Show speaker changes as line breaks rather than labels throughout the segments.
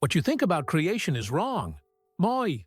What you think about creation is wrong. Moi.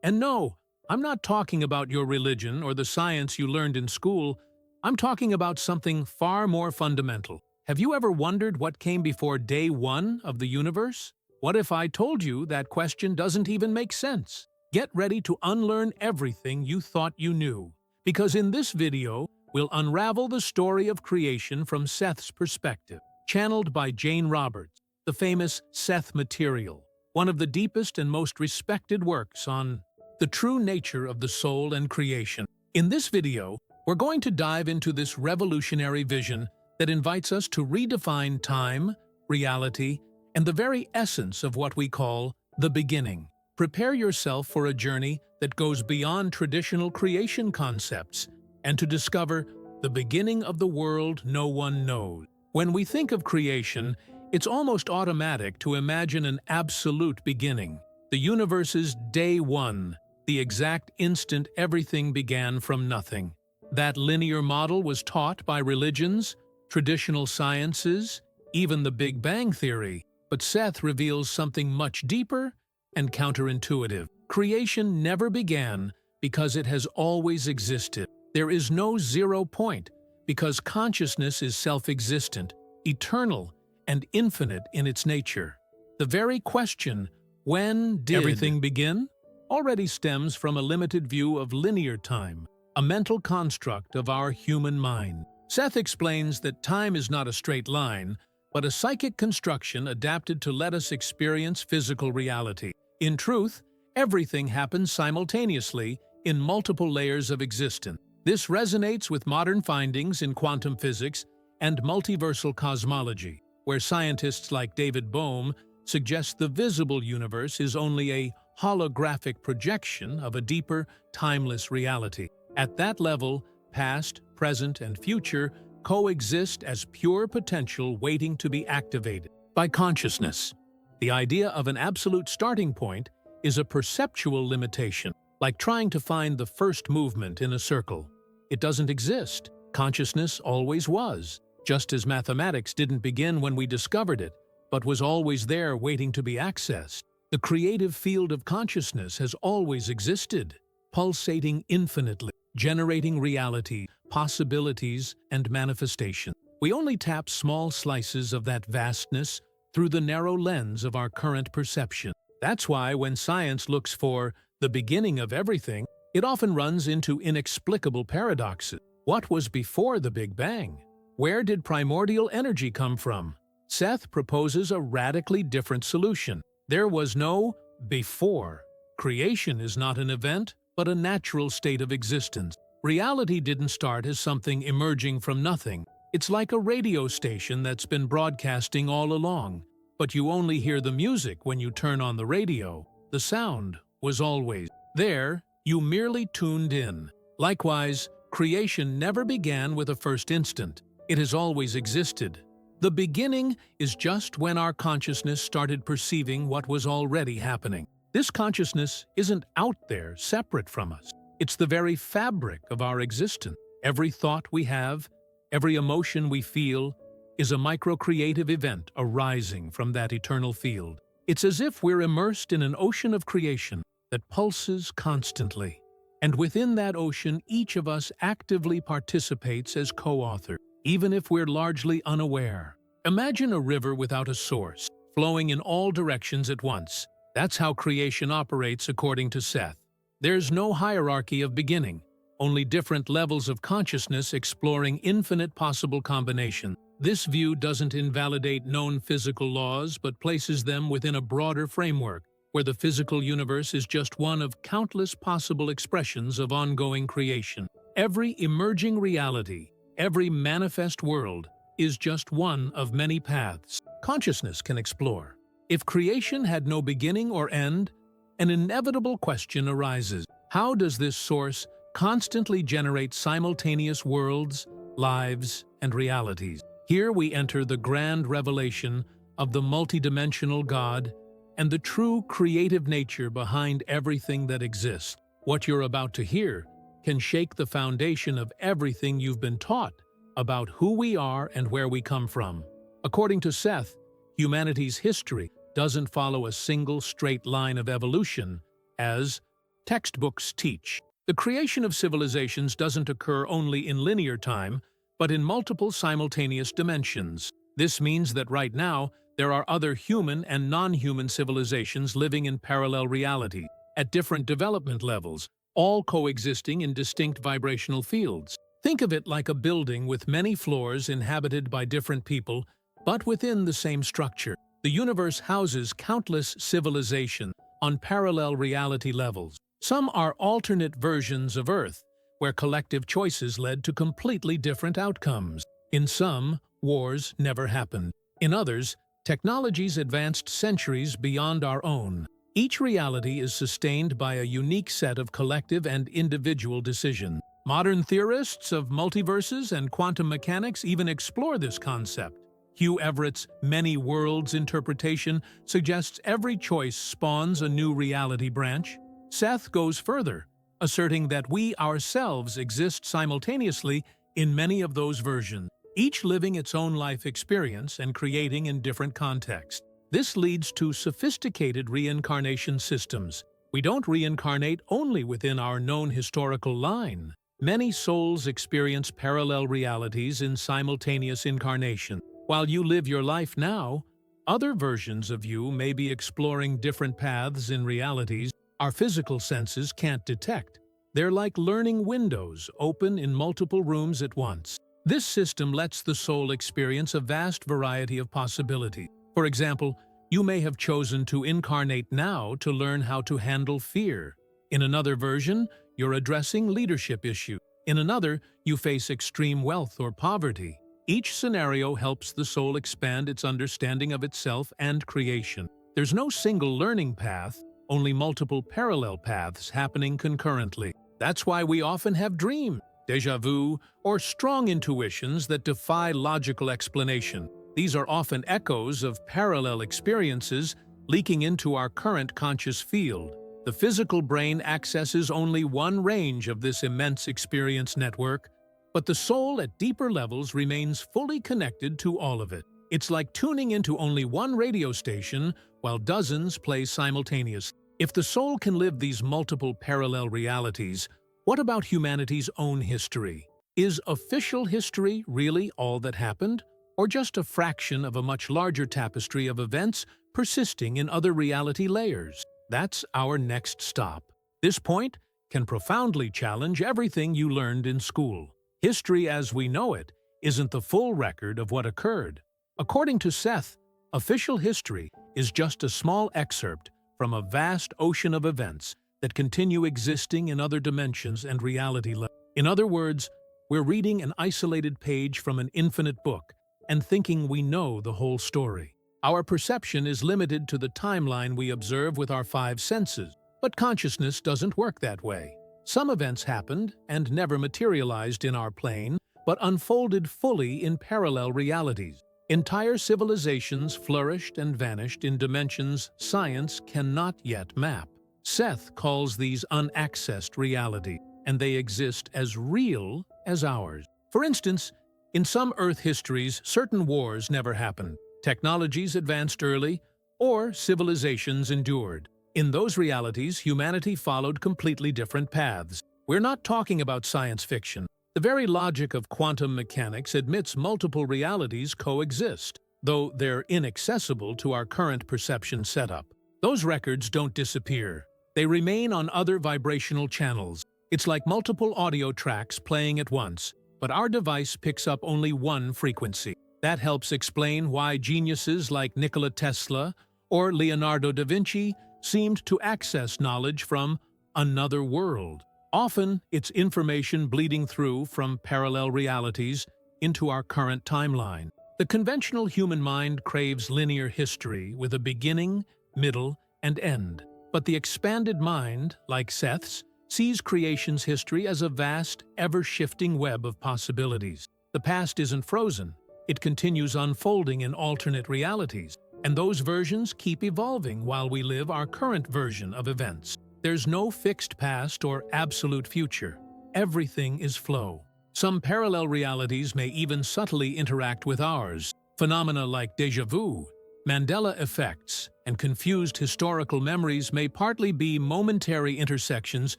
And no, I'm not talking about your religion or the science you learned in school. I'm talking about something far more fundamental. Have you ever wondered what came before day one of the universe? What if I told you that question doesn't even make sense? Get ready to unlearn everything you thought you knew. Because in this video, we'll unravel the story of creation from Seth's perspective, channeled by Jane Roberts, the famous Seth Material, one of the deepest and most respected works on the true nature of the soul and creation. In this video, we're going to dive into this revolutionary vision that invites us to redefine time, reality, and the very essence of what we call the beginning. Prepare yourself for a journey that goes beyond traditional creation concepts and to discover the beginning of the world no one knows. When we think of creation, it's almost automatic to imagine an absolute beginning, the universe's day one, the exact instant everything began from nothing. That linear model was taught by religions, traditional sciences, even the Big Bang Theory. But Seth reveals something much deeper and counterintuitive. Creation never began because it has always existed. There is no 0 point because consciousness is self-existent, eternal, and infinite in its nature. The very question, when did everything begin, already stems from a limited view of linear time, a mental construct of our human mind. Seth explains that time is not a straight line, but a psychic construction adapted to let us experience physical reality. In truth, everything happens simultaneously in multiple layers of existence. This resonates with modern findings in quantum physics and multiversal cosmology, where scientists like David Bohm suggest the visible universe is only a holographic projection of a deeper, timeless reality. At that level, past, present, and future coexist as pure potential waiting to be activated by consciousness. The idea of an absolute starting point is a perceptual limitation, like trying to find the first movement in a circle. It doesn't exist. Consciousness always was, just as mathematics didn't begin when we discovered it, but was always there waiting to be accessed. The creative field of consciousness has always existed, pulsating infinitely, generating reality, possibilities, and manifestation. We only tap small slices of that vastness through the narrow lens of our current perception. That's why when science looks for the beginning of everything, it often runs into inexplicable paradoxes. What was before the Big Bang? Where did primordial energy come from? Seth proposes a radically different solution. There was no before. Creation is not an event, but a natural state of existence. Reality didn't start as something emerging from nothing. It's like a radio station that's been broadcasting all along, but you only hear the music when you turn on the radio. The sound was always there, you merely tuned in. Likewise, creation never began with a first instant. It has always existed. The beginning is just when our consciousness started perceiving what was already happening. This consciousness isn't out there separate from us. It's the very fabric of our existence. Every thought we have, every emotion we feel, is a microcreative event arising from that eternal field. It's as if we're immersed in an ocean of creation that pulses constantly. And within that ocean, each of us actively participates as co-author, even if we're largely unaware. Imagine a river without a source, flowing in all directions at once. That's how creation operates according to Seth. There's no hierarchy of beginning, only different levels of consciousness exploring infinite possible combinations. This view doesn't invalidate known physical laws but places them within a broader framework, where the physical universe is just one of countless possible expressions of ongoing creation. Every emerging reality, every manifest world, is just one of many paths consciousness can explore. If creation had no beginning or end, an inevitable question arises. How does this source constantly generate simultaneous worlds, lives, and realities? Here we enter the grand revelation of the multidimensional God and the true creative nature behind everything that exists. What you're about to hear can shake the foundation of everything you've been taught about who we are and where we come from. According to Seth, humanity's history doesn't follow a single straight line of evolution, as textbooks teach. The creation of civilizations doesn't occur only in linear time, but in multiple simultaneous dimensions. This means that right now, there are other human and non-human civilizations living in parallel reality, at different development levels, all coexisting in distinct vibrational fields. Think of it like a building with many floors inhabited by different people, but within the same structure. The universe houses countless civilizations on parallel reality levels. Some are alternate versions of Earth, where collective choices led to completely different outcomes. In some, wars never happened. In others, technologies advanced centuries beyond our own. Each reality is sustained by a unique set of collective and individual decisions. Modern theorists of multiverses and quantum mechanics even explore this concept. Hugh Everett's many worlds interpretation suggests every choice spawns a new reality branch. Seth goes further, asserting that we ourselves exist simultaneously in many of those versions, each living its own life experience and creating in different contexts. This leads to sophisticated reincarnation systems. We don't reincarnate only within our known historical line. Many souls experience parallel realities in simultaneous incarnation. While you live your life now, other versions of you may be exploring different paths in realities our physical senses can't detect. They're like learning windows open in multiple rooms at once. This system lets the soul experience a vast variety of possibilities. For example, you may have chosen to incarnate now to learn how to handle fear. In another version, you're addressing leadership issues. In another, you face extreme wealth or poverty. Each scenario helps the soul expand its understanding of itself and creation. There's no single learning path, only multiple parallel paths happening concurrently. That's why we often have dreams, déjà vu, or strong intuitions that defy logical explanation. These are often echoes of parallel experiences leaking into our current conscious field. The physical brain accesses only one range of this immense experience network, but the soul at deeper levels remains fully connected to all of it. It's like tuning into only one radio station while dozens play simultaneously. If the soul can live these multiple parallel realities, what about humanity's own history? Is official history really all that happened, or just a fraction of a much larger tapestry of events persisting in other reality layers? That's our next stop. This point can profoundly challenge everything you learned in school. History as we know it isn't the full record of what occurred. According to Seth, official history is just a small excerpt from a vast ocean of events that continue existing in other dimensions and reality levels. In other words, we're reading an isolated page from an infinite book and thinking we know the whole story. Our perception is limited to the timeline we observe with our five senses, but consciousness doesn't work that way. Some events happened and never materialized in our plane, but unfolded fully in parallel realities. Entire civilizations flourished and vanished in dimensions science cannot yet map. Seth calls these unaccessed reality, and they exist as real as ours. For instance, in some Earth histories, certain wars never happened. Technologies advanced early, or civilizations endured. In those realities, humanity followed completely different paths. We're not talking about science fiction. The very logic of quantum mechanics admits multiple realities coexist, though they're inaccessible to our current perception setup. Those records don't disappear. They remain on other vibrational channels. It's like multiple audio tracks playing at once, but our device picks up only one frequency. That helps explain why geniuses like Nikola Tesla or Leonardo da Vinci seemed to access knowledge from another world. Often, it's information bleeding through from parallel realities into our current timeline. The conventional human mind craves linear history with a beginning, middle, and end. But the expanded mind, like Seth's, sees creation's history as a vast, ever-shifting web of possibilities. The past isn't frozen. It continues unfolding in alternate realities, and those versions keep evolving while we live our current version of events. There's no fixed past or absolute future. Everything is flow. Some parallel realities may even subtly interact with ours. Phenomena like déjà vu, Mandela effects, and confused historical memories may partly be momentary intersections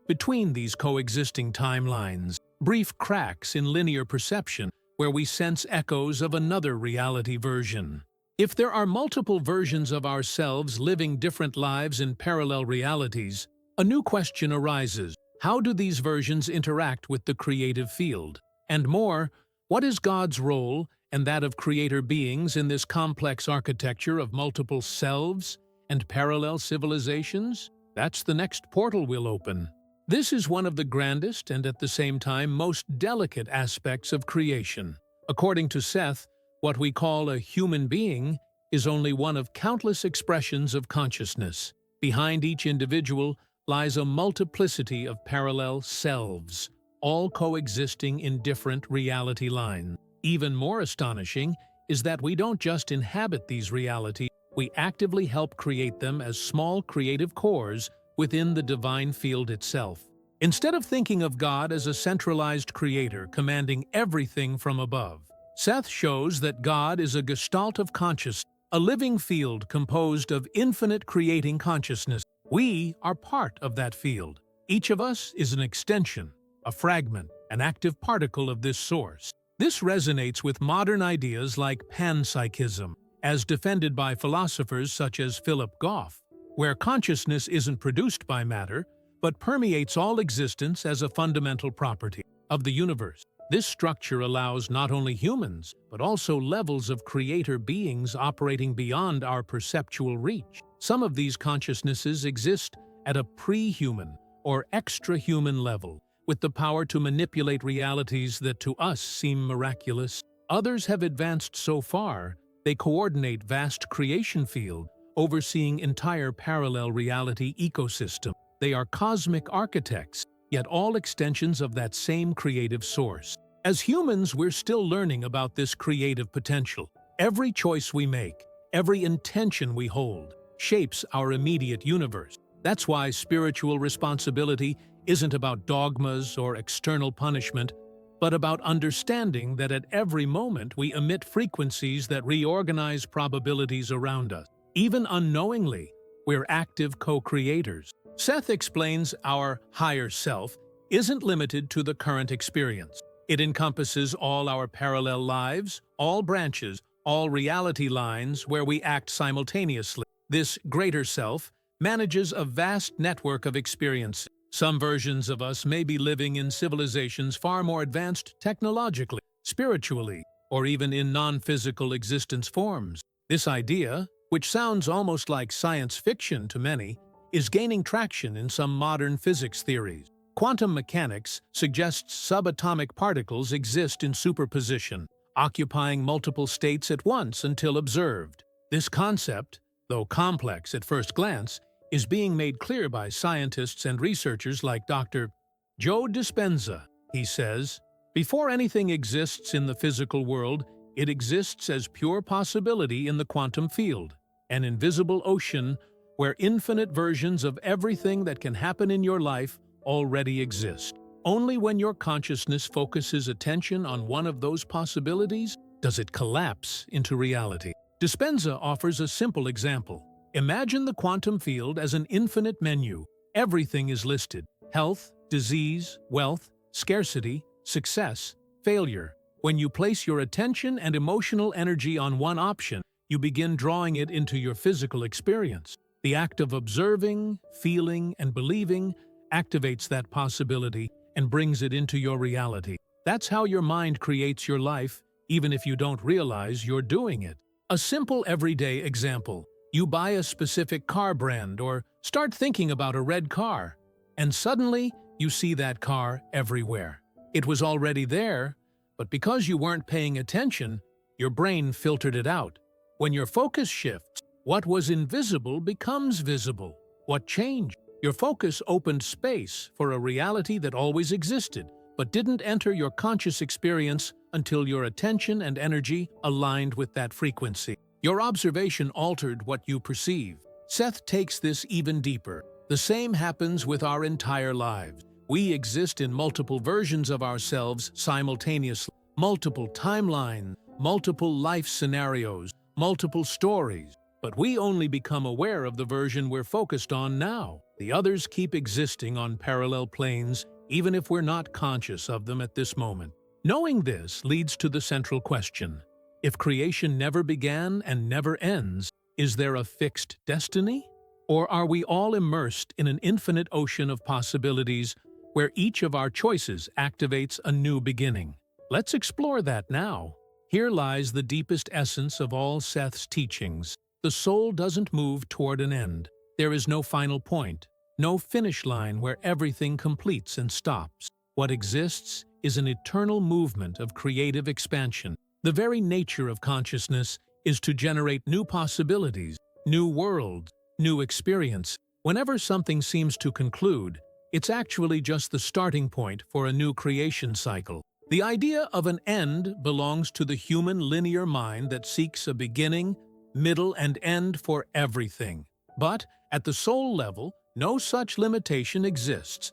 between these coexisting timelines, brief cracks in linear perception where we sense echoes of another reality version. If there are multiple versions of ourselves living different lives in parallel realities, a new question arises. How do these versions interact with the creative field? And more, what is God's role and that of creator beings in this complex architecture of multiple selves and parallel civilizations? That's the next portal we'll open. This is one of the grandest and at the same time most delicate aspects of creation. According to Seth, what we call a human being is only one of countless expressions of consciousness. Behind each individual lies a multiplicity of parallel selves, all coexisting in different reality lines. Even more astonishing is that we don't just inhabit these realities, we actively help create them as small creative cores within the divine field itself. Instead of thinking of God as a centralized creator commanding everything from above, Seth shows that God is a gestalt of consciousness, a living field composed of infinite creating consciousness. We are part of that field. Each of us is an extension, a fragment, an active particle of this source. This resonates with modern ideas like panpsychism, as defended by philosophers such as Philip Goff, where consciousness isn't produced by matter, but permeates all existence as a fundamental property of the universe. This structure allows not only humans, but also levels of creator beings operating beyond our perceptual reach. Some of these consciousnesses exist at a pre-human or extra-human level, with the power to manipulate realities that to us seem miraculous. Others have advanced so far, they coordinate vast creation fields, overseeing entire parallel reality ecosystem. They are cosmic architects, yet all extensions of that same creative source. As humans, we're still learning about this creative potential. Every choice we make, every intention we hold, shapes our immediate universe. That's why spiritual responsibility isn't about dogmas or external punishment, but about understanding that at every moment we emit frequencies that reorganize probabilities around us. Even unknowingly, we're active co-creators. Seth explains our higher self isn't limited to the current experience. It encompasses all our parallel lives, all branches, all reality lines where we act simultaneously. This greater self manages a vast network of experiences. Some versions of us may be living in civilizations far more advanced technologically, spiritually, or even in non-physical existence forms. This idea, which sounds almost like science fiction to many, is gaining traction in some modern physics theories. Quantum mechanics suggests subatomic particles exist in superposition, occupying multiple states at once until observed. This concept, though complex at first glance, is being made clear by scientists and researchers like Dr. Joe Dispenza. He says, "Before anything exists in the physical world, it exists as pure possibility in the quantum field, an invisible ocean where infinite versions of everything that can happen in your life already exist. Only when your consciousness focuses attention on one of those possibilities does it collapse into reality." Dispenza offers a simple example. Imagine the quantum field as an infinite menu. Everything is listed: health, disease, wealth, scarcity, success, failure. When you place your attention and emotional energy on one option, you begin drawing it into your physical experience. The act of observing, feeling, and believing activates that possibility and brings it into your reality. That's how your mind creates your life, even if you don't realize you're doing it. A simple everyday example. You buy a specific car brand or start thinking about a red car, and suddenly you see that car everywhere. It was already there, but because you weren't paying attention, your brain filtered it out. When your focus shifts, what was invisible becomes visible. What changed? Your focus opened space for a reality that always existed, but didn't enter your conscious experience until your attention and energy aligned with that frequency. Your observation altered what you perceive. Seth takes this even deeper. The same happens with our entire lives. We exist in multiple versions of ourselves simultaneously. Multiple timelines, multiple life scenarios, multiple stories. but we only become aware of the version we're focused on now. The others keep existing on parallel planes, even if we're not conscious of them at this moment. Knowing this leads to the central question. If creation never began and never ends, is there a fixed destiny? Or are we all immersed in an infinite ocean of possibilities where each of our choices activates a new beginning? Let's explore that now. Here lies the deepest essence of all Seth's teachings. The soul doesn't move toward an end. There is no final point, no finish line where everything completes and stops. What exists is an eternal movement of creative expansion. The very nature of consciousness is to generate new possibilities, new worlds, new experience. Whenever something seems to conclude, it's actually just the starting point for a new creation cycle. The idea of an end belongs to the human linear mind that seeks a beginning, middle, and end for everything. But at the soul level, no such limitation exists.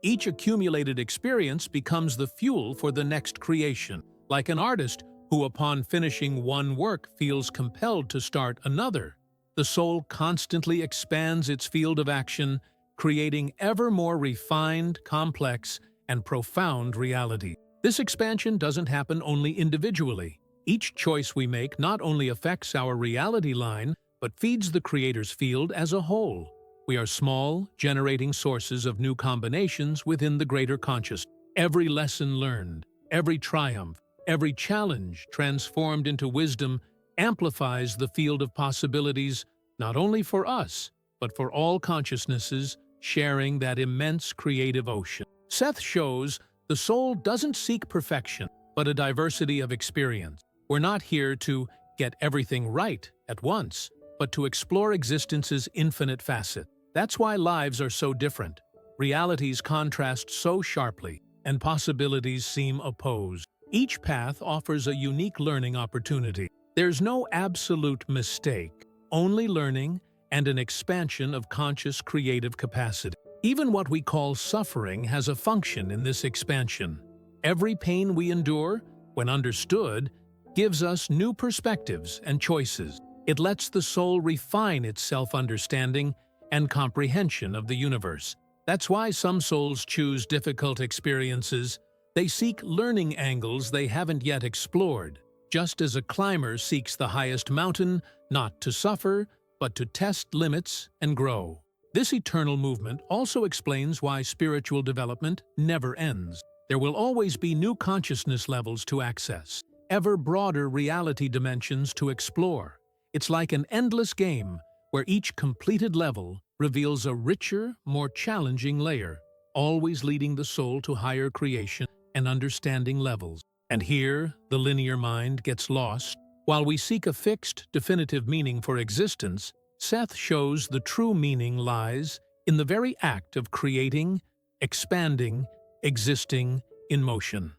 Each accumulated experience becomes the fuel for the next creation, like an artist who, upon finishing one work, feels compelled to start another. The soul constantly expands its field of action, creating ever more refined, complex, and profound reality. This expansion doesn't happen only individually. Each choice we make not only affects our reality line, but feeds the Creator's field as a whole. We are small, generating sources of new combinations within the greater consciousness. Every lesson learned, every triumph, every challenge transformed into wisdom amplifies the field of possibilities not only for us, but for all consciousnesses sharing that immense creative ocean. Seth shows the soul doesn't seek perfection, but a diversity of experience. We're not here to get everything right at once, but to explore existence's infinite facet. That's why lives are so different. Realities contrast so sharply, and possibilities seem opposed. Each path offers a unique learning opportunity. There's no absolute mistake, only learning and an expansion of conscious creative capacity. Even what we call suffering has a function in this expansion. Every pain we endure, when understood, gives us new perspectives and choices. It lets the soul refine its self-understanding and comprehension of the universe. That's why some souls choose difficult experiences. They seek learning angles they haven't yet explored. Just as a climber seeks the highest mountain, not to suffer, but to test limits and grow. This eternal movement also explains why spiritual development never ends. There will always be new consciousness levels to access, ever broader reality dimensions to explore. It's like an endless game where each completed level reveals a richer, more challenging layer, always leading the soul to higher creation and understanding levels. And here, the linear mind gets lost. While we seek a fixed, definitive meaning for existence, Seth shows the true meaning lies in the very act of creating, expanding, existing in motion.